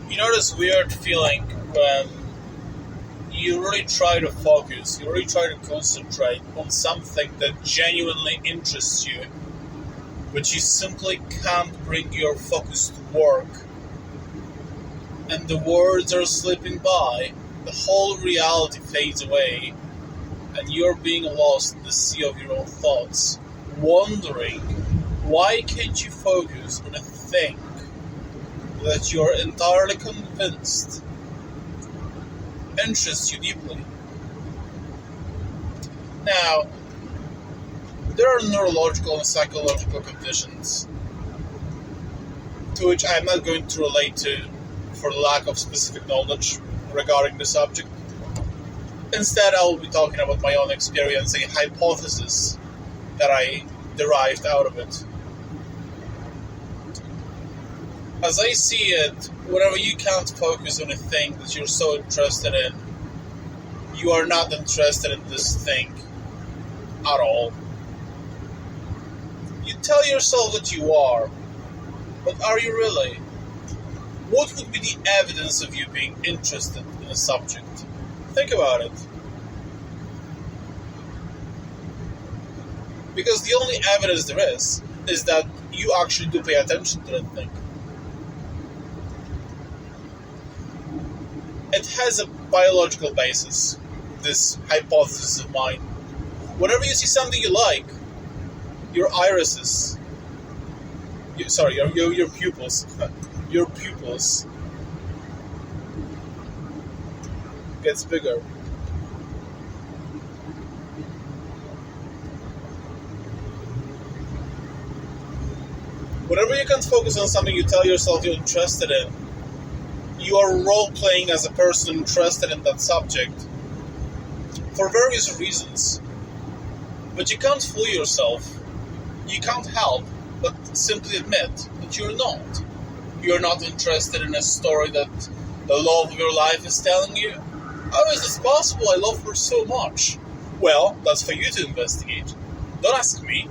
You know this weird feeling when you really try to focus, you really try to concentrate on something that genuinely interests you, but you simply can't bring your focus to work, and the words are slipping by, the whole reality fades away, and you're being lost in the sea of your own thoughts, wondering why can't you focus on a thing that you're entirely convinced interests you deeply. Now, there are neurological and psychological conditions to which I'm not going to relate to for lack of specific knowledge regarding the subject. Instead, I will be talking about my own experience, a hypothesis that I derived out of it. As I see it, whenever you can't focus on a thing that you're so interested in, you are not interested in this thing at all. You tell yourself that you are, but are you really? What would be the evidence of you being interested in a subject? Think about it. Because the only evidence there is that you actually do pay attention to that thing. It has a biological basis, this hypothesis of mine. Whenever you see something you like, your irises, your pupils, your pupils gets bigger. Whenever you can focus on something you tell yourself you're interested in, you are role-playing as a person interested in that subject for various reasons. But you can't fool yourself. You can't help but simply admit that you're not. You're not interested in a story that the love of your life is telling you. How is this possible? I love her so much. Well, that's for you to investigate. Don't ask me.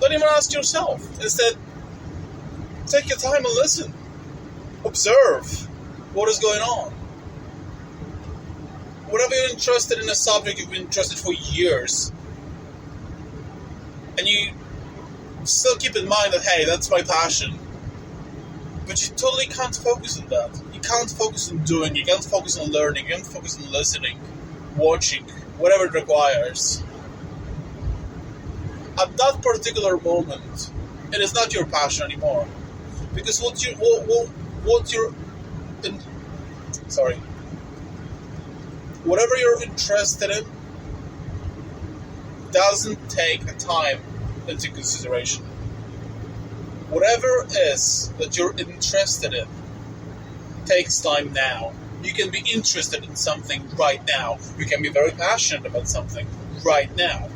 Don't even ask yourself. Instead, take your time and listen. Observe what is going on. Whenever you're interested in a subject you've been interested for years, and you still keep in mind that, hey, that's my passion, but you totally can't focus on that. You can't focus on doing, you can't focus on learning, you can't focus on listening, watching, whatever it requires. At that particular moment, it is not your passion anymore. Because whatever you're interested in doesn't take a time into consideration. Whatever it is that you're interested in takes time now. You can be interested in something right now. You can be very passionate about something right now.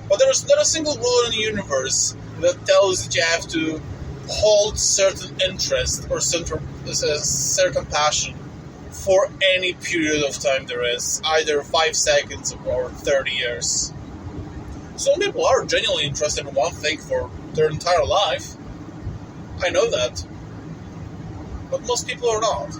But there is not a single rule in the universe that tells that you have to hold certain interest or certain passion for any period of time there is, either 5 seconds or 30 years. Some people are genuinely interested in one thing for their entire life. I know that. But most people are not.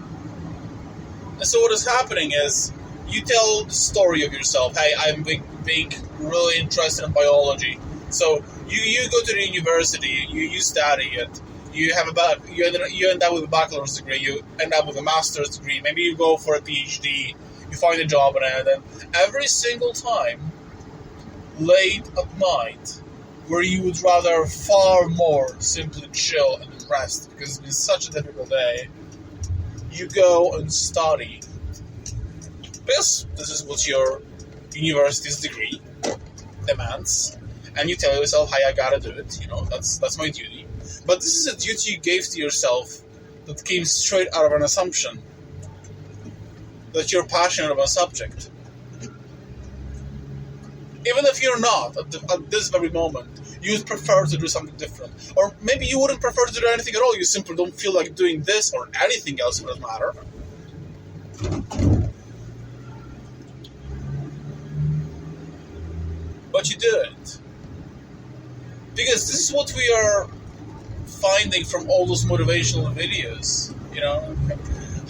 And so what is happening is, you tell the story of yourself. Hey, I'm being really interested in biology. So you go to the university, you study it, you end up with a bachelor's degree, you end up with a master's degree, maybe you go for a PhD, you find a job in it, and every single time, late at night, where you would rather far more simply chill and rest because it's been such a difficult day, you go and study. Because this is what your university's degree demands. And you tell yourself, hey, I gotta do it, that's my duty. But this is a duty you gave to yourself that came straight out of an assumption that you're passionate about a subject. Even if you're not, at this very moment, you would prefer to do something different. Or maybe you wouldn't prefer to do anything at all, you simply don't feel like doing this or anything else for that matter. But you do it. Because this is what we are finding from all those motivational videos,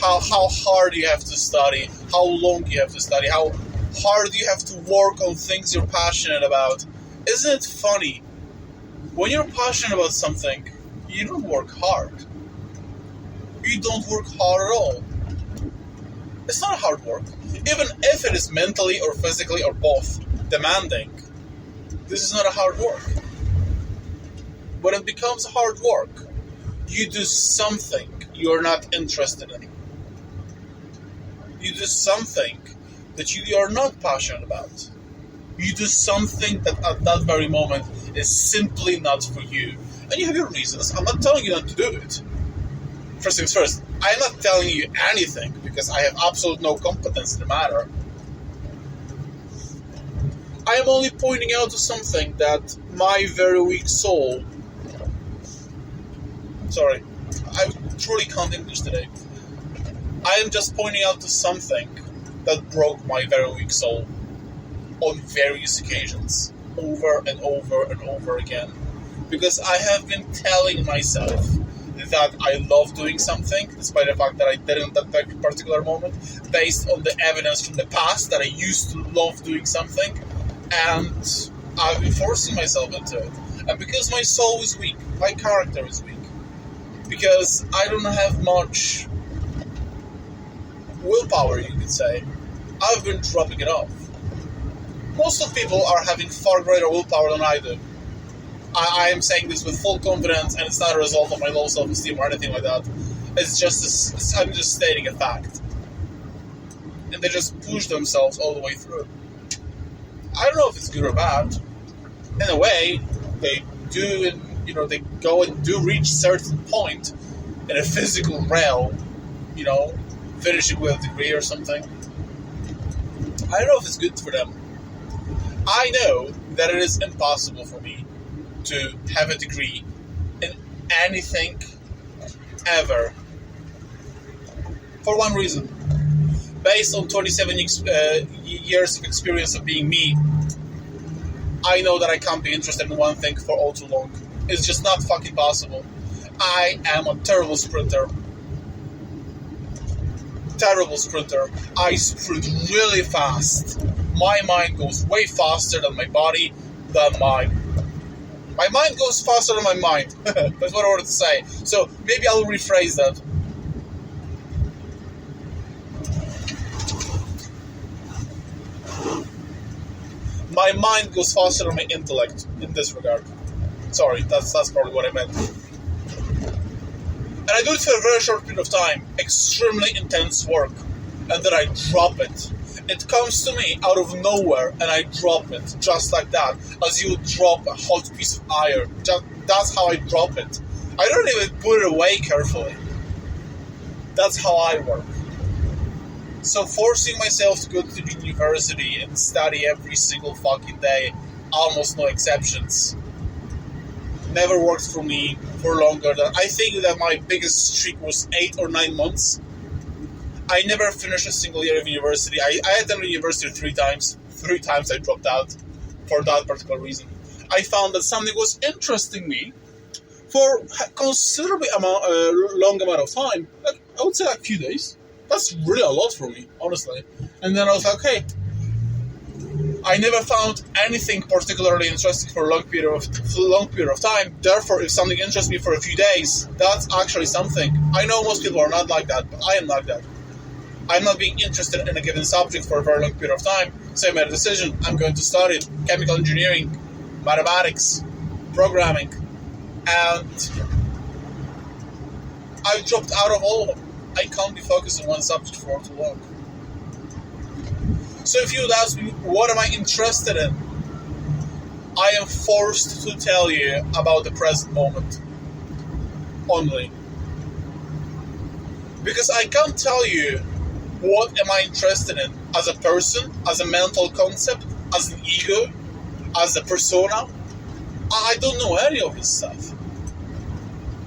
how hard you have to study, how long you have to study, how hard you have to work on things you're passionate about. Isn't it funny? When you're passionate about something, you don't work hard. You don't work hard at all. It's not hard work. Even if it is mentally or physically or both demanding, this is not a hard work. When it becomes hard work, you do something you're not interested in. You do something that you are not passionate about. You do something that at that very moment is simply not for you. And you have your reasons. I'm not telling you not to do it. First things first, I'm not telling you anything because I have absolute no competence in the matter. I am only pointing out to something that my very weak soul... Sorry, I truly can't English today. I am just pointing out to something that broke my very weak soul on various occasions, over and over and over again. Because I have been telling myself that I love doing something, despite the fact that I didn't at that particular moment, based on the evidence from the past that I used to love doing something, and I've been forcing myself into it. And because my soul is weak, my character is weak, because I don't have much willpower, you could say, I've been dropping it off. Most of people are having far greater willpower than I do. I am saying this with full confidence, and it's not a result of my low self-esteem or anything like that. I'm just stating a fact. And they just push themselves all the way through. I don't know if it's good or bad. In a way, they do, and they go and do reach a certain point in a physical realm, finishing with a degree or something. I don't know if it's good for them. I know that it is impossible for me to have a degree in anything ever. For one reason. Based on 27 years of experience of being me, I know that I can't be interested in one thing for all too long. It's just not fucking possible. I am a terrible sprinter. Terrible sprinter. I sprint really fast. My mind goes way faster than my body, than my mind goes faster than my mind. That's what I wanted to say. So maybe I'll rephrase that. My mind goes faster than my intellect in this regard. Sorry, that's probably what I meant. And I do it for a very short period of time. Extremely intense work. And then I drop it. It comes to me out of nowhere, and I drop it, just like that, as you would drop a hot piece of iron. That's how I drop it. I don't even put it away carefully. That's how I work. So forcing myself to go to the university and study every single fucking day, almost no exceptions, never worked for me for longer than... I think that my biggest streak was 8 or 9 months. I never finished a single year of university. I attended university 3 times. 3 times I dropped out for that particular reason. I found that something was interesting me for a considerably long amount of time. I would say like a few days. That's really a lot for me, honestly. And then I was like, okay, I never found anything particularly interesting for a long period of time. Therefore, if something interests me for a few days, that's actually something. I know most people are not like that, but I am like that. I'm not being interested in a given subject for a very long period of time, so I made a decision. I'm going to study chemical engineering, mathematics, programming, and I dropped out of all of them. I can't be focused on one subject for too long. So if you would ask me, what am I interested in? I am forced to tell you about the present moment. Only. Because I can't tell you what am I interested in as a person, as a mental concept, as an ego, as a persona. I don't know any of this stuff.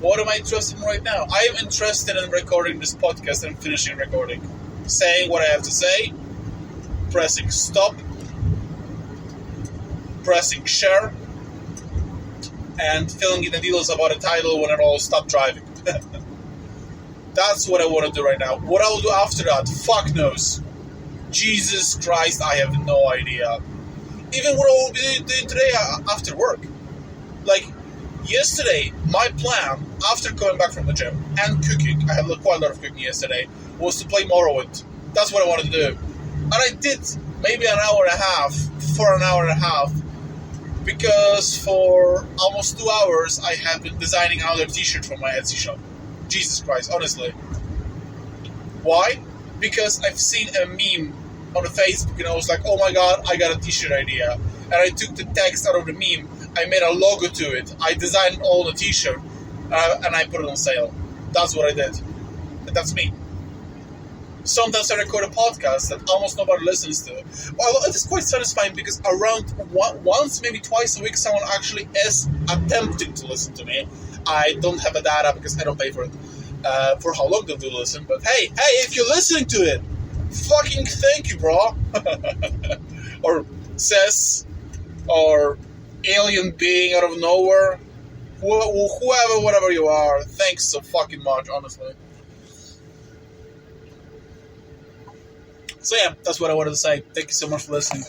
What am I interested in right now? I am interested in recording this podcast and finishing recording. Saying what I have to say, pressing stop, pressing share, and filling in the details about a title when it all stopped driving. That's what I want to do right now. What I'll do after that, fuck knows. Jesus Christ, I have no idea. Even what I will be doing today after work. Like, yesterday, my plan, after coming back from the gym and cooking, I had quite a lot of cooking yesterday, was to play Morrowind. That's what I wanted to do. And I did maybe an hour and a half, because for almost 2 hours, I have been designing another t-shirt for my Etsy shop. Jesus Christ, honestly. Why? Because I've seen a meme on Facebook and I was like, oh my god, I got a t-shirt idea. And I took the text out of the meme, I made a logo to it, I designed all the t-shirt, and I put it on sale. That's what I did. And that's me. Sometimes I record a podcast that almost nobody listens to. Although it is quite satisfying because around once, maybe twice a week, someone actually is attempting to listen to me. I don't have the data because I don't pay for it, for how long they'll do listen. But hey, if you're listening to it, fucking thank you, bro. Or sis, or alien being out of nowhere, whoever, whatever you are, thanks so fucking much, honestly. So yeah, that's what I wanted to say. Thank you so much for listening.